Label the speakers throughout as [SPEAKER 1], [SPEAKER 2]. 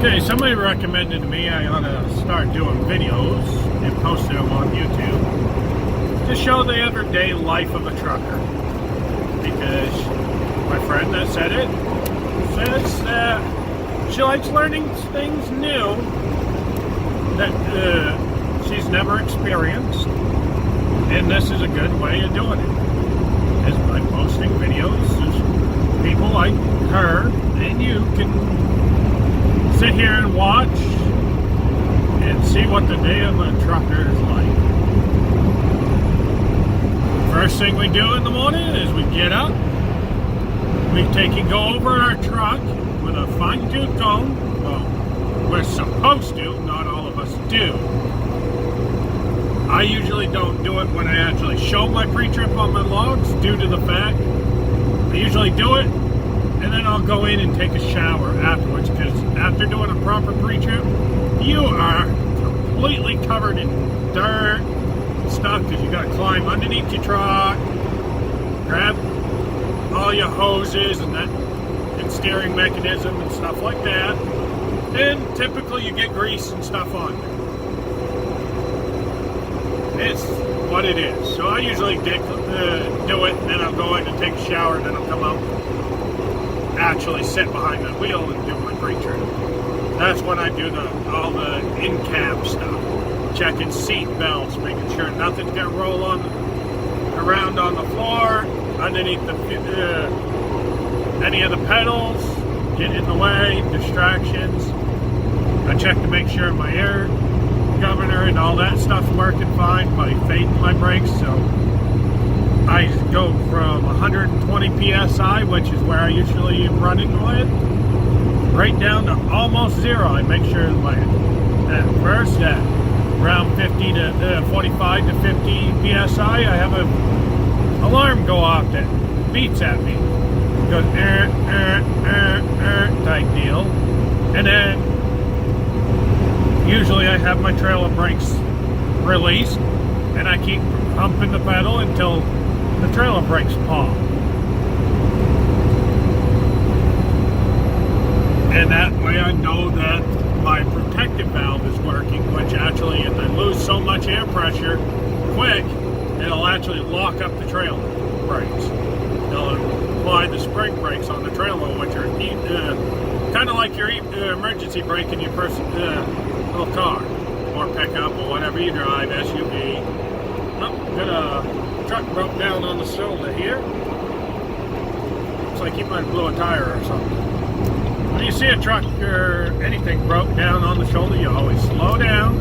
[SPEAKER 1] Say, somebody recommended to me I ought to start doing videos and posting them on YouTube to show the everyday life of a trucker. Because my friend that said it says that she likes learning things new that she's never experienced, and this is a good way of doing it, is by posting videos. People like her and you can sit here and watch and see what the day of a trucker is like. First thing we do in the morning is we get up, we go over our truck with a fine-tooth comb. Well, we're supposed to, not all of us do. I usually don't do it when I actually show my pre-trip on my logs, due to the fact I usually do it and then I'll go in and take a shower afterwards, because after doing a proper pre-trip, you are completely covered in dirt and stuff, because you got to climb underneath your truck, grab all your hoses and steering mechanism and stuff like that, and typically you get grease and stuff on there. It's what it is. So I usually do it, and then I'll go in and take a shower, and then I'll come out, actually sit behind the wheel and do my pre-trip. That's when I do all the in-cab stuff, checking seat belts, making sure nothing's gonna roll around on the floor, underneath any of the pedals, get in the way, distractions. I check to make sure my air governor and all that stuff's working fine by fading my brakes. So I go from 120 psi, which is where I usually am running with, right down to almost zero. I make sure at first at around 50 to 45 to 50 psi, I have an alarm go off that beeps at me. It goes type deal, and then usually I have my trailer brakes released, and I keep pumping the pedal until the trailer brakes pop. And that way I know that my protective valve is working, which actually, if I lose so much air pressure quick, it'll actually lock up the trailer brakes. It'll apply the spring brakes on the trailer, which are kind of like your emergency brake in your little car or pickup or whatever you drive, SUV. Oh, got a truck broke down on the shoulder here. Looks like he might have blew a tire or something. When you see a truck or anything broke down on the shoulder, you always slow down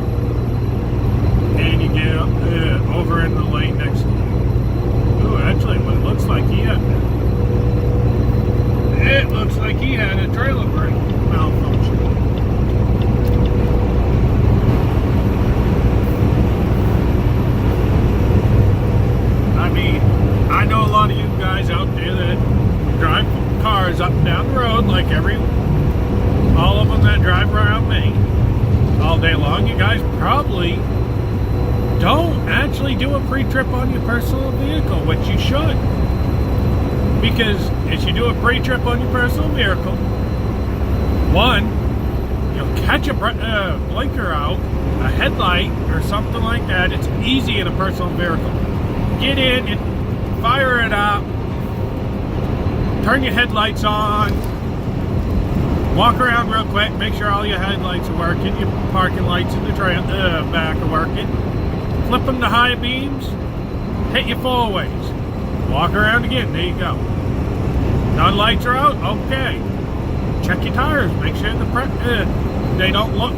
[SPEAKER 1] and you get over in the lane next to you. Ooh, actually, what it looks like he had a trailer brake malfunction. I mean, I know a lot of you guys out there that drive cars up and down the road, like all of them that drive around me all day long. You guys probably don't actually do a pre-trip on your personal vehicle, which you should. Because if you do a pre-trip on your personal vehicle, one, you'll catch a blinker out, a headlight, or something like that. It's easy in a personal vehicle. Get in and fire it up, turn your headlights on, walk around real quick, make sure all your headlights are working, your parking lights in the back are working, flip them to high beams, hit your four ways, walk around again, there you go. None lights are out, okay. Check your tires, make sure they don't look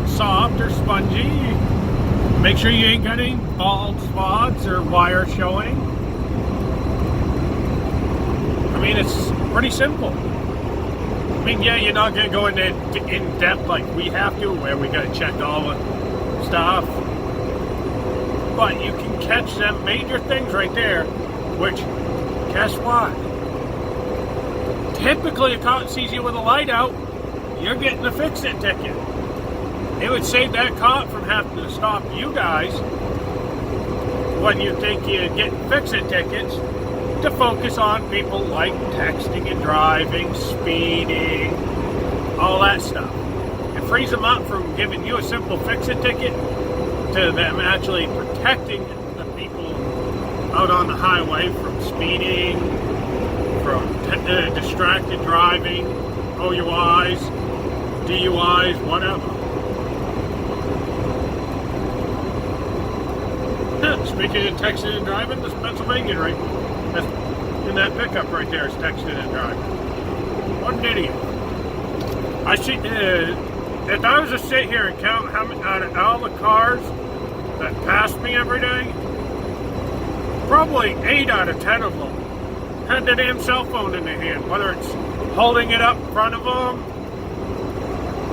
[SPEAKER 1] soft or spongy. Make sure you ain't got any bald spots or wire showing. I mean, it's pretty simple. I mean, yeah, you're not going to go in depth like we have to, where we got to check all the stuff. But you can catch them major things right there, which, guess what? Typically, a cop sees you with a light out, you're getting a fix-it ticket. It would save that cop from having to stop you guys when you think you're getting fix-it tickets, to focus on people like texting and driving, speeding, all that stuff. If frees them up from giving you a simple fix-it ticket to them actually protecting the people out on the highway from speeding, from distracted driving, OUIs, DUIs, whatever. Speaking of texting and driving, this Pennsylvania right in that pickup right there is texting and driving. What an idiot. I see, if I was to sit here and count how many, out of all the cars that pass me every day, probably 8 out of 10 of them had the damn cell phone in their hand, whether it's holding it up in front of them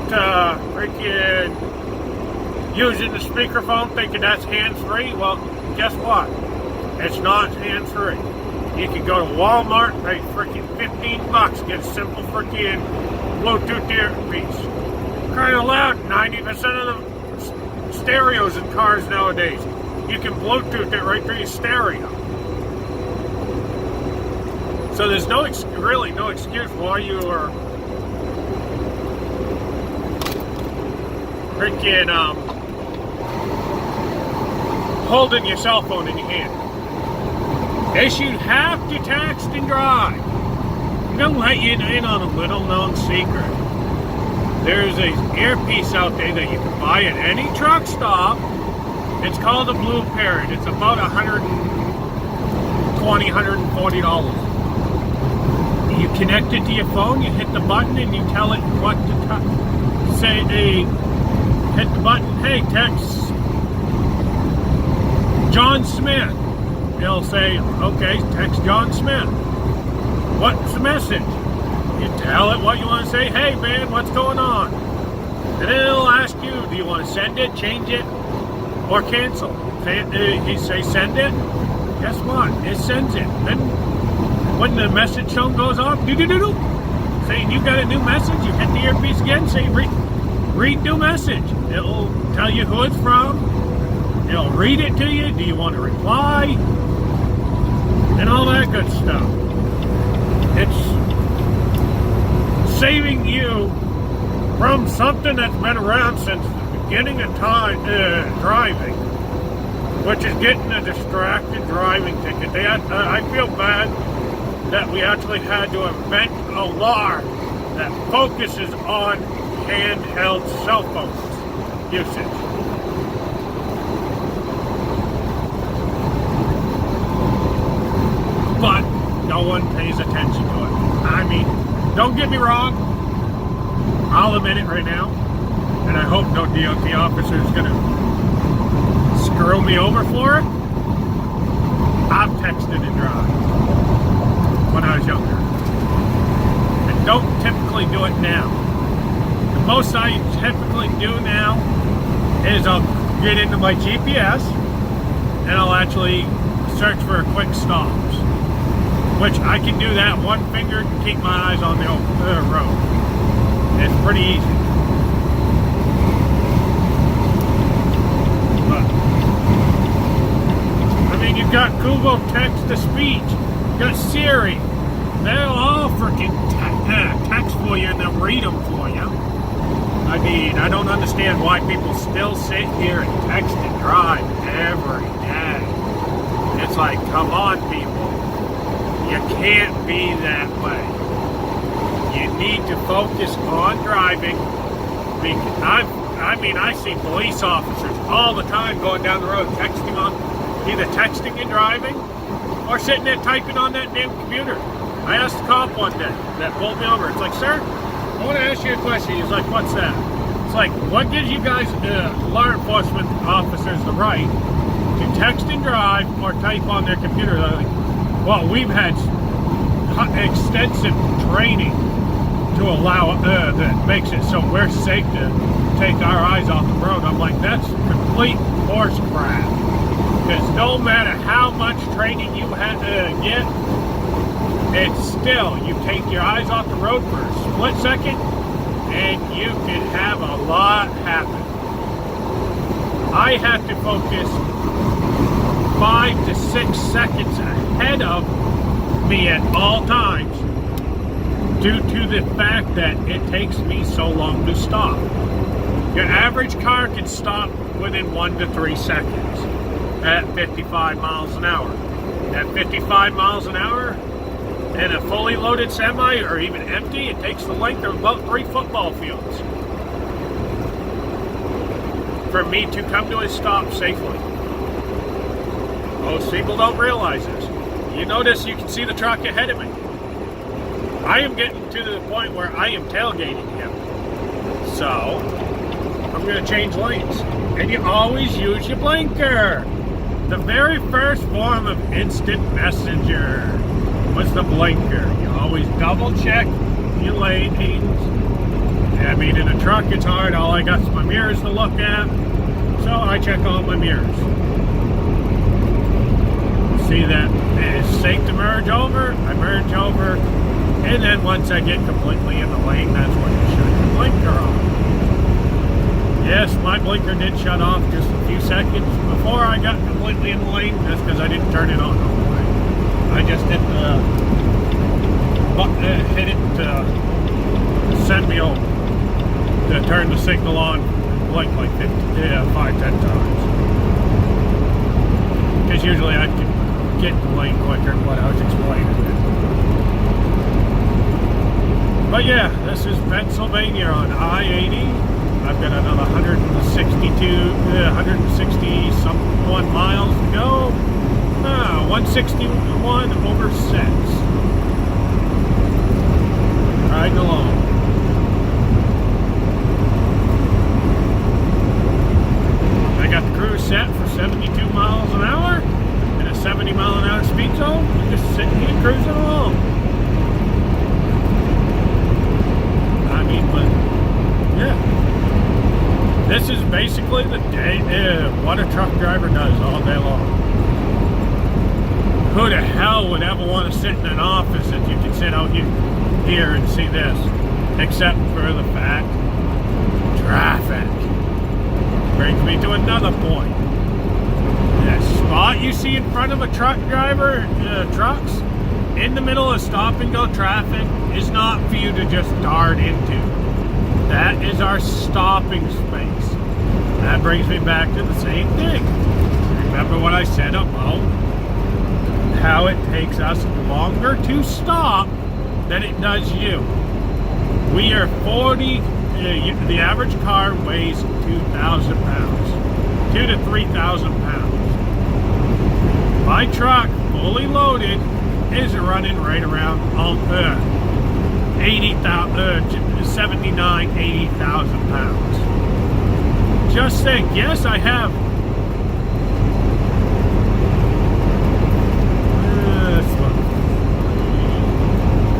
[SPEAKER 1] to freaking using the speakerphone thinking that's hands-free. Well, guess what? It's not hands-free. You can go to Walmart and pay freaking $15, get a simple freaking Bluetooth earpiece. Crying out loud, 90% of the stereos in cars nowadays, you can Bluetooth it right through your stereo. So there's really no excuse why you are freaking holding your cell phone in your hand. They should have to text and drive. I'm gonna let you in on a little known secret. There's an earpiece out there that you can buy at any truck stop. It's called a Blue Parrot. It's about $120, $140. You connect it to your phone, you hit the button, and you tell it what to say. Hit the button, hey, text John Smith. It'll say, okay, text John Smith. What's the message? You tell it what you want to say. Hey, man, what's going on? And then it'll ask you, do you want to send it, change it, or cancel? You say send it. Guess what? It sends it. Then when the message tone goes off, saying you got a new message, you hit the earpiece again, say read new message. It'll tell you who it's from. It'll read it to you. Do you want to reply? And all that good stuff. It's saving you from something that's been around since the beginning of time, driving, which is getting a distracted driving ticket. I feel bad that we actually had to invent a law that focuses on handheld cell phones usage. But no one pays attention to it. I mean, don't get me wrong, I'll admit it right now, and I hope no DOT officer is going to screw me over for it. I've texted and drive when I was younger. I don't typically do it now. The most I typically do now is I'll get into my GPS and I'll actually search for quick stops, which I can do that one finger to keep my eyes on the road. It's pretty easy. But, I mean, you've got Google text-to-speech, you've got Siri. They'll all freaking text for you and they'll read them for you. I mean, I don't understand why people still sit here and text and drive every day. It's like, come on, people. You can't be that way. You need to focus on driving. I see police officers all the time going down the road either texting and driving or sitting there typing on that damn computer. I asked the cop one day that pulled me over. It's like, sir, I want to ask you a question. He's like, what's that? It's like, what gives you guys, law enforcement officers, the right to text and drive or type on their computer? They're like, well, we've had extensive training to allow that makes it so we're safe to take our eyes off the road. I'm like, that's complete horse crap. Because no matter how much training you had to get, it's still, you take your eyes off the road for a split second and you can have a lot happen. I have to focus 5 to 6 seconds ahead of me at all times due to the fact that it takes me so long to stop. Your average car can stop within 1 to 3 seconds at 55 miles an hour. At 55 miles an hour, in a fully loaded semi or even empty, it takes the length of about 3 football fields for me to come to a stop safely. Most people don't realize this. You notice you can see the truck ahead of me. I am getting to the point where I am tailgating him. So, I'm going to change lanes. And you always use your blinker. The very first form of instant messenger was the blinker. You always double check your lanes. I mean, in a truck it's hard. All I got is my mirrors to look at. So I check all my mirrors. See that it's safe to merge over. I merge over. And then once I get completely in the lane, that's when you shut your blinker off. Yes, my blinker did shut off just a few seconds before I got completely in the lane. That's because I didn't turn it on all the way. I just hit it to send me over, to turn the signal on, blink like 5-10 times. Because usually I can get in the lane quicker than what I was explaining. But yeah, this is Pennsylvania on I-80. I've got another 160 something miles to go. 161 over 6. Riding along. I got the cruise set for 72 miles an hour in a 70 mile an hour speed zone. I'm just sitting here cruising along. I mean, but yeah. This is basically the day, what a truck driver does all day long. Who the hell would ever want to sit in an office if you can sit out here and see this? Except for the fact, traffic. Brings me to another point. That spot you see in front of a truck driver, trucks, in the middle of stop and go traffic, is not for you to just dart into. That is our stopping space. That brings me back to the same thing. Remember what I said about how it takes us longer to stop than it does you. We are 40, the average car weighs 2,000 pounds. 2 to 3,000 pounds. My truck, fully loaded, is running right around 79, 80,000 pounds. Just think, yes, I have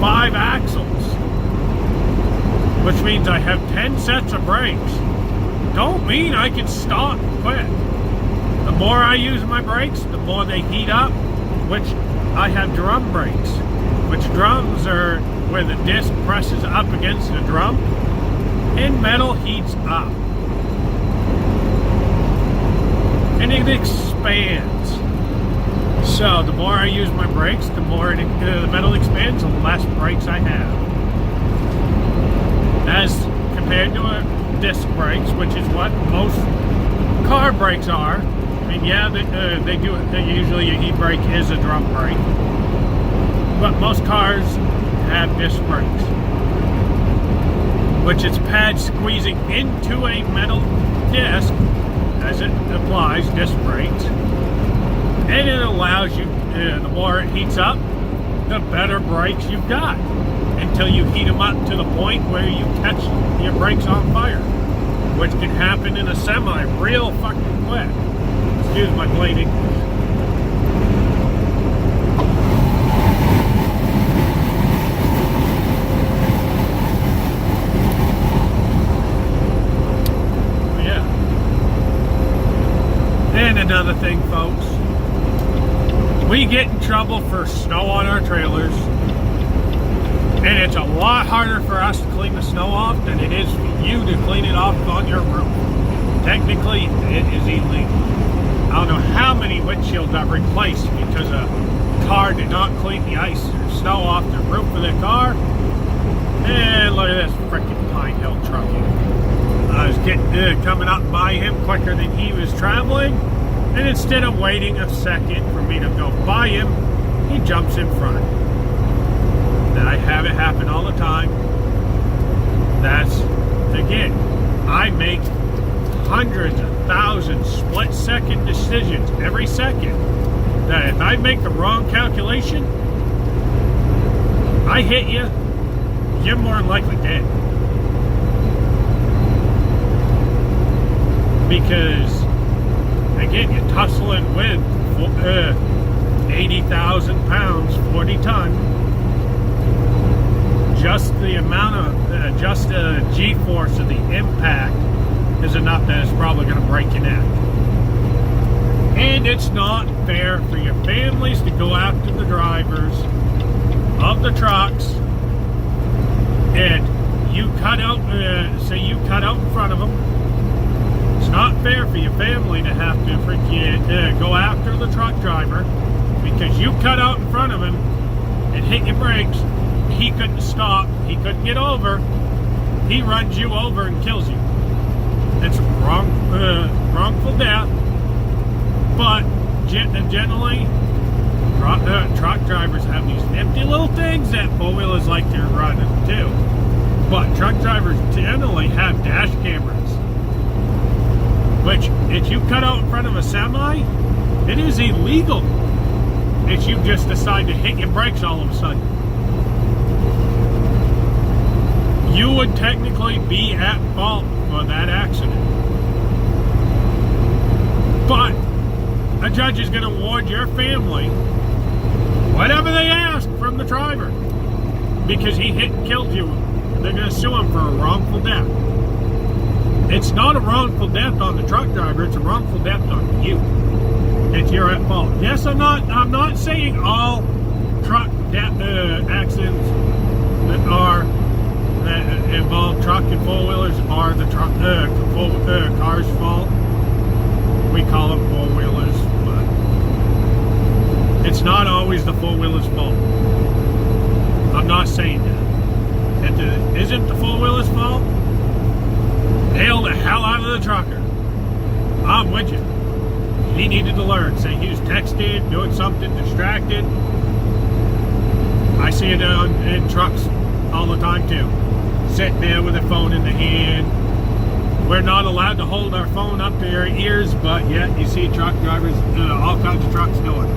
[SPEAKER 1] 5 axles, which means I have 10 sets of brakes. Don't mean I can stop quick. The more I use my brakes, the more they heat up, which I have drum brakes, which drums are where the disc presses up against the drum and metal heats up. And it expands. So the more I use my brakes, the more the metal expands, the less brakes I have. As compared to disc brakes, which is what most car brakes are. I mean, yeah, they do. Usually a heat brake is a drum brake, but most cars have disc brakes, which is pads squeezing into a metal disc as it applies disc brakes, and it allows you. The more it heats up, the better brakes you've got, until you heat them up to the point where you catch your brakes on fire, which can happen in a semi real fucking quick. Excuse my plain English. Yeah. And another thing, folks, we get in trouble for snow on our trailers, and it's a lot harder for us to clean the snow off than it is for you to clean it off on your roof. Technically, it is illegal. I don't know how many windshields I've replaced because a car did not clean the ice or snow off the roof of their car. And look at this freaking Pine Hill trucking. I was coming up by him quicker than he was traveling, and instead of waiting a second for me to go by him, he jumps in front. And I have it happen all the time. That's, again, I make hundreds of thousands split-second decisions every second. That if I make the wrong calculation, I hit you, you're more than likely dead. Because, again, you're tussling with 80,000 pounds, 40 ton. Just the amount of, just the G-force of the impact is enough that it's probably going to break your neck. And it's not fair for your families to go after the drivers of the trucks, and you cut out, say you cut out in front of them. It's not fair for your family to have to freaking go after the truck driver because you cut out in front of him and hit your brakes. He couldn't stop. He couldn't get over. He runs you over and kills you. It's wrongful death. But generally, truck drivers have these nifty little things that four-wheelers like to run too. But truck drivers generally have dash cameras, which if you cut out in front of a semi, it is illegal if you just decide to hit your brakes all of a sudden. You would technically be at fault for that accident. But a judge is going to award your family whatever they ask from the driver because he hit and killed you. They're going to sue him for a wrongful death. It's not a wrongful death on the truck driver, it's a wrongful death on you if you're at fault. Yes, I'm not saying all truck accidents that involve truck and four-wheelers are the car's fault. We call them four-wheelers, but it's not always the four-wheelers' fault. I'm not saying that. If it isn't the four-wheelers' fault, nail the hell out of the trucker. I'm with you. He needed to learn. Say he was texting, doing something, distracted. I see it in trucks all the time too. Sitting there with a phone in the hand. We're not allowed to hold our phone up to our ears, but yet you see truck drivers, all kinds of trucks doing it.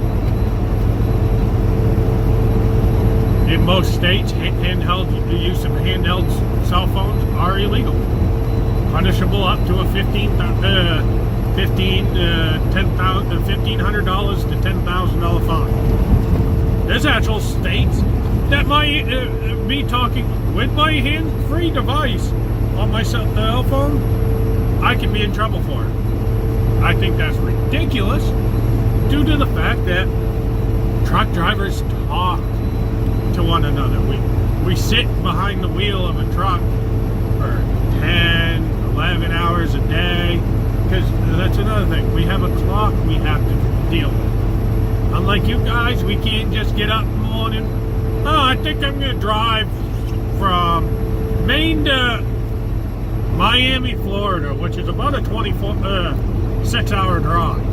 [SPEAKER 1] In most states, the use of handheld cell phones are illegal. Punishable up to a $1,500 to $10,000 fine. There's actual states that might be talking with my hand-free device on my cell phone. I can be in trouble for it. I think that's ridiculous due to the fact that truck drivers talk to one another. We sit behind the wheel of a truck for 10, 11 hours a day, because that's another thing. We have a clock we have to deal with. Unlike you guys, we can't just get up in the morning. Oh, I think I'm going to drive from Maine to Miami, Florida, which is about a 6-hour drive,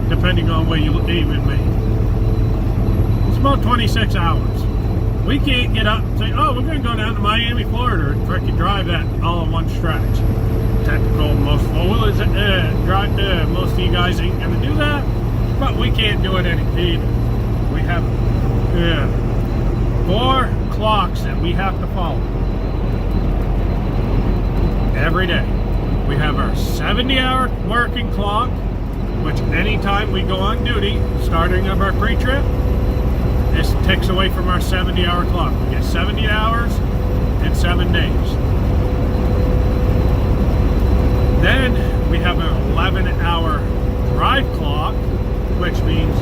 [SPEAKER 1] depending on where you live in Maine. It's about 26 hours. We can't get up and say, oh, we're going to go down to Miami, Florida, and freaking drive that all in one stretch. Technical, most four-wheelers most of you guys ain't going to do that, but we can't do it either. We have 4 clocks that we have to follow every day. We have our 70-hour working clock, which anytime we go on duty, starting of our pre-trip, this ticks away from our 70-hour clock. We get 70 hours in 7 days. Then we have an 11-hour drive clock, which means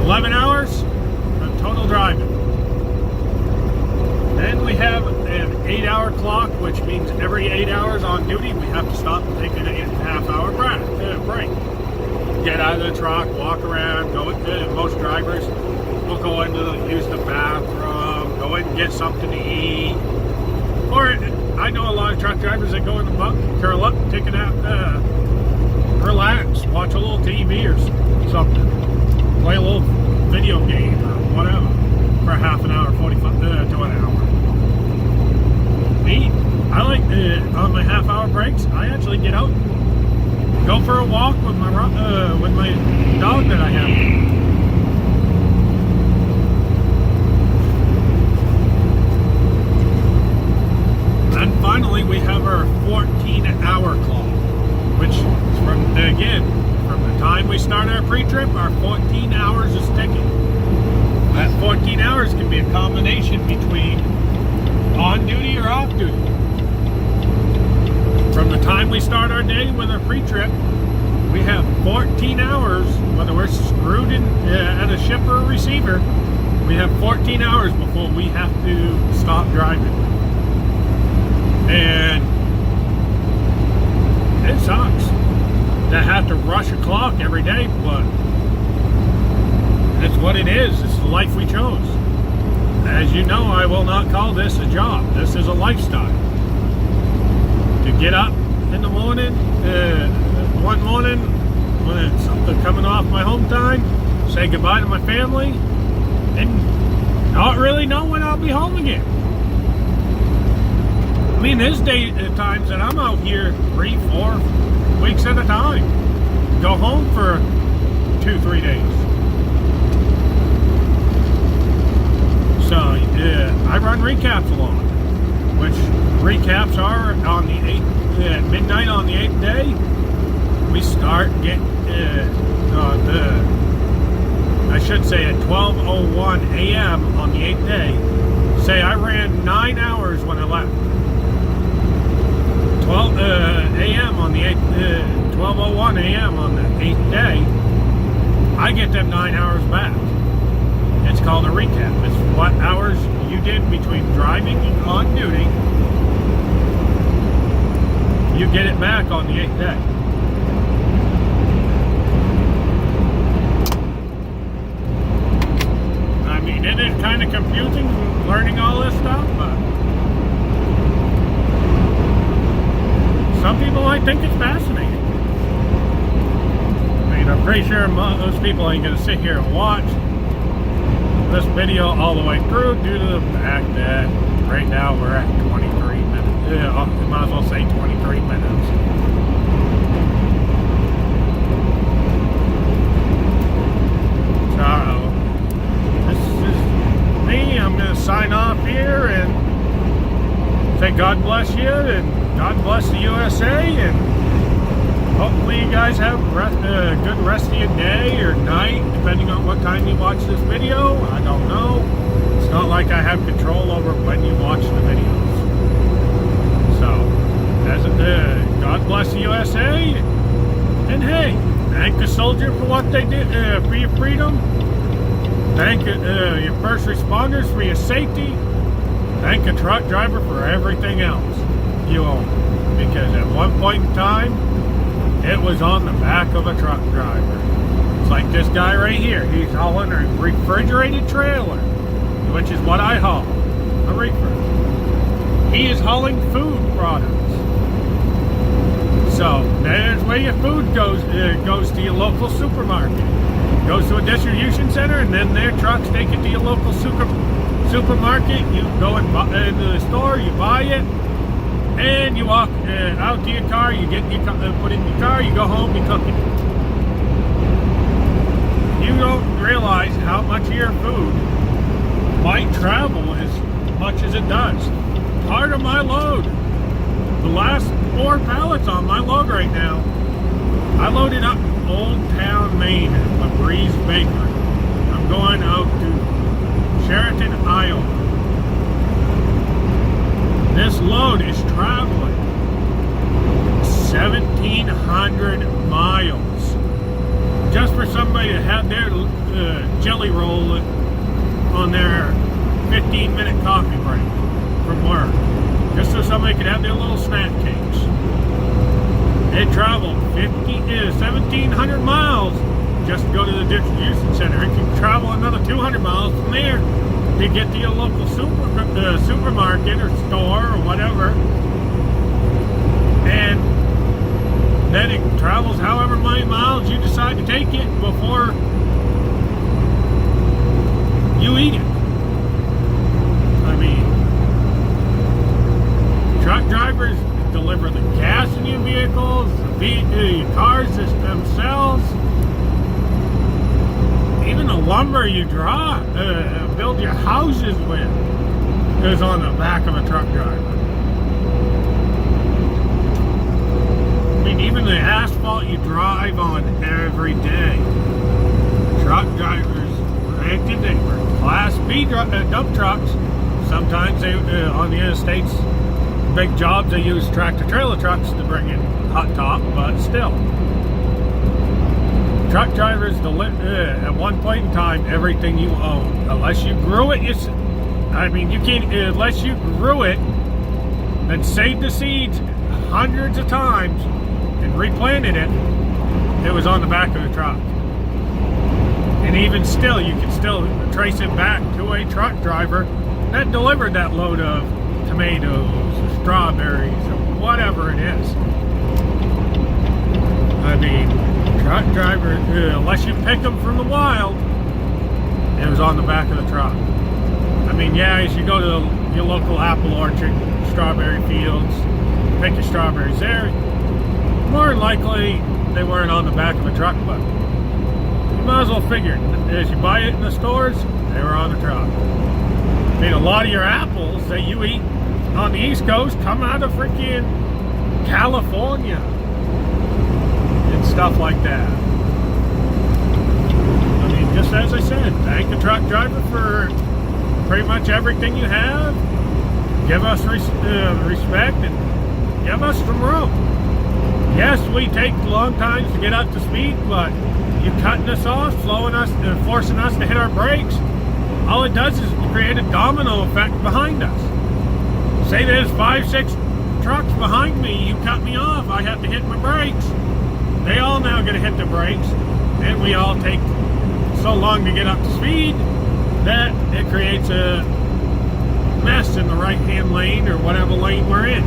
[SPEAKER 1] 11 hours of total driving. Then we have an 8-hour clock, which means every 8 hours on duty, we have to stop and take a half-hour break. Get out of the truck, walk around, go. Most drivers will go use the bathroom, go in and get something to eat. Or I know a lot of truck drivers that go in the bunk, curl up, take a nap, relax, watch a little TV or something, play a little video game or whatever for half an hour, 45 to an hour. Me, I like on my half-hour breaks. I actually get out, go for a walk with my dog that I have. And finally, we have our 14-hour clock, which is from the time we start our pre-trip, our 14 hours is ticking. That 14 hours can be a combination between on duty or off duty. From the time we start our day with our pre-trip, we have 14 hours, whether we're screwed in at a ship or a receiver, we have 14 hours before we have to stop driving. And it sucks to have to rush a clock every day, but it's what it is. It's the life we chose. As you know, I will not call this a job. This is a lifestyle. To get up in the morning, one morning, when it's coming off my home time, say goodbye to my family, and not really know when I'll be home again. I mean, there's times that I'm out here 3-4 weeks at a time. Go home for 2-3 days. So, I run recaps a lot, which recaps are on the at midnight on the 8th day. We start I should say at 12:01 a.m. on the 8th day. Say I ran 9 hours when I left. 12 a.m. on the 8th, 12:01 a.m. on the 8th day. I get them 9 hours back. It's called a recap. It's what hours you did between driving and on duty. You get it back on the 8th day. I mean, it is kind of confusing learning all this stuff, but some people might think it's fascinating. I mean, I'm pretty sure most people ain't going to sit here and watch this video all the way through due to the fact that right now we're at 23 minutes. I might as well say 23 minutes. So, this is me. I'm going to sign off here and say God bless you and God bless the USA, and hopefully you guys have a good rest of your day or night, depending on what time you watch this video. I don't know. It's not like I have control over when you watch the videos. So, God bless the USA, and hey, thank the soldier for what they did for your freedom. Thank your first responders for your safety. Thank a truck driver for everything else you own, because at one point in time it was on the back of a truck driver. It's like this guy right here. He's hauling a refrigerated trailer, which is what I haul, a reefer. He is hauling food products. So there's where your food goes to your local supermarket, goes to a distribution center, and then their trucks take it to your local supermarket. You go into the store, you buy it, and you walk out to your car, you get your put in your car, you go home, you cook it. You don't realize how much of your food might travel as much as it does. Part of my load, the last 4 pallets on my load right now, I loaded up Old Town, Maine at LaBreeze Bakery. I'm going out to Sheraton, Iowa. This load is traveling 1,700 miles just for somebody to have their jelly roll on their 15-minute coffee break from work, just so somebody could have their little snack cakes. It traveled 1,700 miles just to go to the distribution center. It can travel another 200 miles from there to get to your local supermarket or store or whatever got to take it before you eat it. I mean, truck drivers deliver the gas in your vehicles, the cars themselves, even the lumber you build your houses with is on the back of a truck driver. I mean, even the asphalt you drive on every day. Truck drivers, granted, they were Class B dump trucks. Sometimes they, on the interstates, big jobs, they use tractor-trailer trucks to bring in hot top, but still. Truck drivers at one point in time, everything you own. Unless you grew it, you can't, unless you grew it, then saved the seeds hundreds of times and replanted it, it was on the back of the truck. And even still, you can still trace it back to a truck driver that delivered that load of tomatoes, or strawberries, or whatever it is. I mean, truck driver, unless you pick them from the wild, it was on the back of the truck. I mean, yeah, as you go to your local apple orchard, strawberry fields, pick your strawberries there, more than likely they weren't on the back of a truck, but you might as well figure it. As you buy it in the stores, they were on the truck. I mean, a lot of your apples that you eat on the East Coast come out of freaking California and stuff like that. I mean, just as I said, thank the truck driver for pretty much everything you have. Give us respect and give us some room. Yes, we take long times to get up to speed, but you cutting us off, slowing us, forcing us to hit our brakes, all it does is create a domino effect behind us. Say there's 5-6 trucks behind me, you cut me off, I have to hit my brakes. They all now gonna hit the brakes, and we all take so long to get up to speed that it creates a mess in the right-hand lane or whatever lane we're in.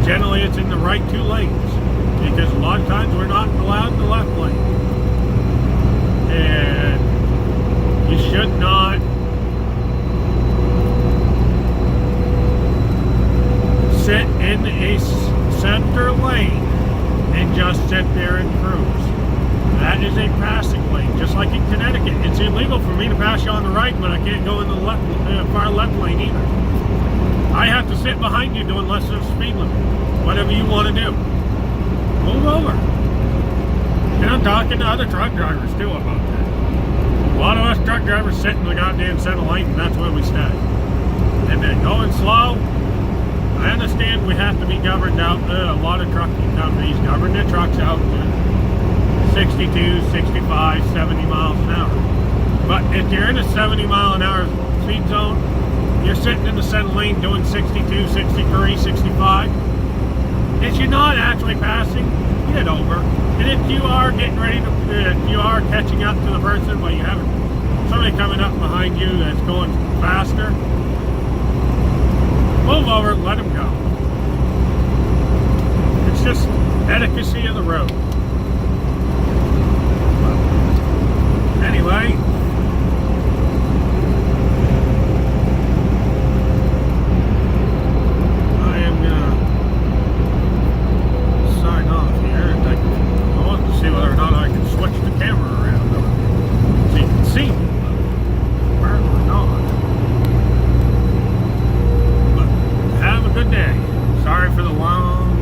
[SPEAKER 1] Generally, it's in the right 2 lanes, because a lot of times we're not allowed in the left lane. And you should not sit in a center lane and just sit there and cruise. That is a passing lane, just like in Connecticut. It's illegal for me to pass you on the right, but I can't go in the far left lane either. I have to sit behind you doing less than a speed limit. Whatever you want to do. Move over. And I'm talking to other truck drivers too about that. A lot of us truck drivers sit in the goddamn center lane, and that's where we stay. And then going slow, I understand we have to be governed out. A lot of trucking companies govern their trucks out to 62, 65, 70 miles an hour. But if you're in a 70 mile an hour speed zone, you're sitting in the center lane doing 62, 63, 65. If you're not actually passing, get over. And if you are getting ready to, if you are catching up to the person, but you have somebody coming up behind you that's going faster, move over, let them go. It's just etiquette of the road.